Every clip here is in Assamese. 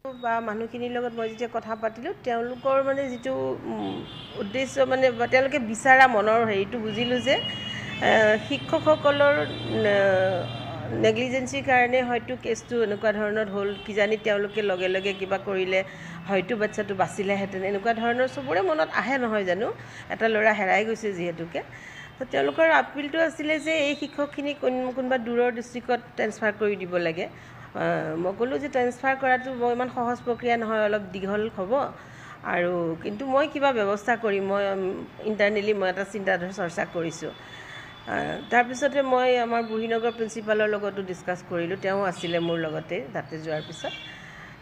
বা মানুহখিনিৰ লগত মই যেতিয়া কথা পাতিলোঁ তেওঁলোকৰ মানে যিটো উদ্দেশ্য মানে তেওঁলোকে বিচৰা মনৰ হেৰিটো বুজিলোঁ যে শিক্ষকসকলৰ নেগলিজেন্সিৰ কাৰণে হয়তো কেছটো এনেকুৱা ধৰণৰ হ'ল কিজানি তেওঁলোকে লগে লগে কিবা কৰিলে হয়তো বাচ্চাটো বাচিলেহেঁতেন এনেকুৱা ধৰণৰ চবৰে মনত আহে নহয় জানো এটা ল'ৰা হেৰাই গৈছে যিহেতুকে তো তেওঁলোকৰ আপিলটো আছিলে যে এই শিক্ষকখিনি কোনোবা দূৰৰ ডিষ্ট্ৰিক্টত ট্ৰেন্সফাৰ কৰি দিব লাগে মই ক'লোঁ যে ট্ৰেন্সফাৰ কৰাটো ইমান সহজ প্ৰক্ৰিয়া নহয় অলপ দীঘল হ'ব আৰু কিন্তু মই কিবা ব্যৱস্থা কৰিম মই ইণ্টাৰনেলি মই এটা চিন্তাধাৰা চৰ্চা কৰিছোঁ তাৰপিছতে মই আমাৰ বুঢ়ীনগৰ প্ৰিন্সিপালৰ লগতো ডিছকাছ কৰিলোঁ তেওঁ আছিলে মোৰ লগতে তাতে যোৱাৰ পিছত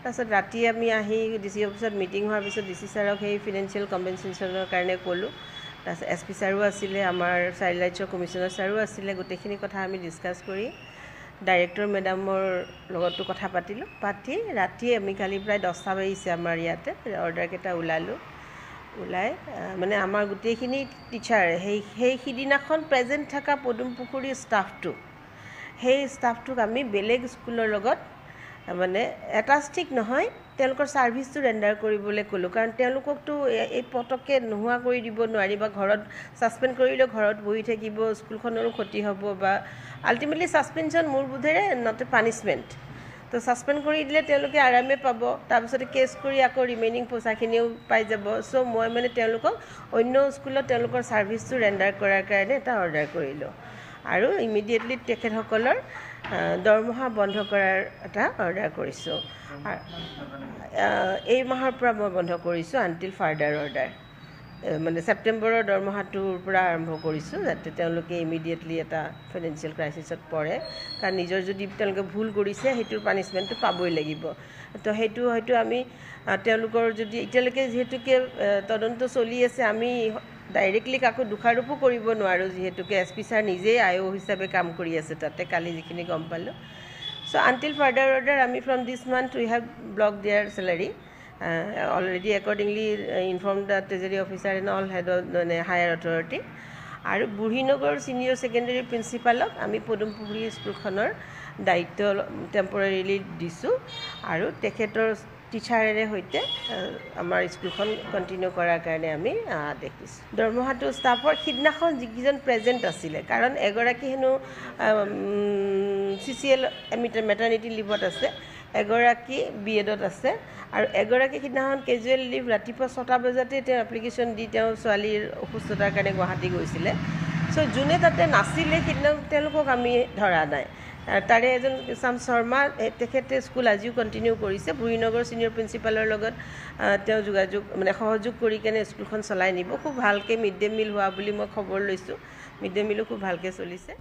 তাৰপিছত ৰাতি আমি আহি ডিচি অফিচত মিটিং হোৱাৰ পিছত ডিচি ছাৰক সেই ফিনেন্সিয়েল কম্পেনচেশ্যনৰ কাৰণে ক'লোঁ তাৰপিছত SP ছাৰো আছিলে আমাৰ চাইল্ড ৰাইটছৰ কমিশ্যনাৰ ছাৰো আছিলে গোটেইখিনি কথা আমি ডিছকাছ কৰি ডাইৰেক্টৰ মেডামৰ লগতো কথা পাতিলোঁ পাতি ৰাতি আমি কালি প্ৰায় 10টা বাজিছে আমাৰ ইয়াতে অৰ্ডাৰকেইটা ওলাই মানে আমাৰ গোটেইখিনি টিচাৰ সেই সিদিনাখন প্ৰেজেণ্ট থকা পদুম পুখুৰীৰ ষ্টাফটো সেই ষ্টাফটোক আমি বেলেগ স্কুলৰ লগত মানে এটাষ্টিক নহয় তেওঁলোকৰ ছাৰ্ভিচটো ৰেণ্ডাৰ কৰিবলৈ ক'লোঁ কাৰণ তেওঁলোককতো এই পটককৈ নোহোৱা কৰি দিব নোৱাৰি বা ঘৰত ছাছপেণ্ড কৰিলেও ঘৰত বহি থাকিব স্কুলখনৰো ক্ষতি হ'ব বা আল্টিমেটলি ছাছপেনশ্যন মোৰ বোধেৰে নট এ পানিছমেণ্ট তো ছাছপেণ্ড কৰি দিলে তেওঁলোকে আৰামে পাব তাৰপিছতে কেছ কৰি আকৌ ৰিমেইনিং পইচাখিনিও পাই যাব চ' মই মানে তেওঁলোকক অন্য স্কুলত তেওঁলোকৰ ছাৰ্ভিচটো ৰেণ্ডাৰ কৰাৰ কাৰণে এটা অৰ্ডাৰ কৰিলোঁ আৰু ইমিডিয়েটলি তেখেতসকলৰ দৰমহা বন্ধ কৰাৰ এটা অৰ্ডাৰ কৰিছোঁ এই মাহৰ পৰা মই বন্ধ কৰিছোঁ আনটিল ফাৰ্ডাৰ অৰ্ডাৰ মানে ছেপ্টেম্বৰৰ দৰমহাটোৰ পৰা আৰম্ভ কৰিছোঁ যাতে তেওঁলোকে ইমিডিয়েটলি এটা ফাইনেন্সিয়েল ক্ৰাইচিছত পৰে কাৰণ নিজৰ যদি তেওঁলোকে ভুল কৰিছে সেইটোৰ পানিছমেণ্টটো পাবই লাগিব তো সেইটো হয়তো আমি তেওঁলোকৰ যদি এতিয়ালৈকে যিহেতুকে তদন্ত চলি আছে আমি ডাইৰেক্টলি কাকো দোষাৰোপো কৰিব নোৱাৰোঁ যিহেতুকে SP ছাৰ নিজেই IO হিচাপে কাম কৰি আছে তাতে কালি যিখিনি গম পালোঁ চ' আনটিল ফাৰ্ডাৰ অৰ্ডাৰ আমি from this month we have block their salary already accordingly informed the treasury officer and all head of the higher authority আৰু বুঢ়ীনগৰ সিনিয়ৰ সেকেন্ডাৰী প্ৰিন্সিপালক আমি পদুমপুখুৰী স্কুলখনৰ দায়িত্ব টেম্পৰেৰিলি দিছোঁ আৰু তেখেতৰ টিচাৰেৰে সৈতে আমাৰ স্কুলখন কন্টিনিউ কৰাৰ কাৰণে আমি আদেশ দিছোঁ দৰমহাটো ষ্টাফৰ সিদিনাখন যিকেইজন প্ৰেজেণ্ট আছিলে কাৰণ এগৰাকী হেনো CCL মেটাৰনিটি লিভত আছে এগৰাকী BEdত আছে আৰু এগৰাকী সিদিনাখন কেজুৱেল লিভ ৰাতিপুৱা 6টা বজাতে তেওঁ এপ্লিকেশ্যন দি তেওঁ ছোৱালীৰ অসুস্থতাৰ কাৰণে গুৱাহাটী গৈছিলে চ' যোনে তাতে নাছিলে সিদিনা তেওঁলোকক আমি ধৰা নাই তাৰে এজন চাম শৰ্মা তেখেতে স্কুল আজিও কণ্টিনিউ কৰিছে বুঢ়ীনগৰ ছিনিয়ৰ প্ৰিন্সিপালৰ লগত তেওঁ যোগাযোগ মানে সহযোগ কৰি কেনে স্কুলখন চলাই নিব খুব ভালকৈ মিড ডে মিল হোৱা বুলি মই খবৰ লৈছোঁ মিড ডে মিলো খুব ভালকৈ চলিছে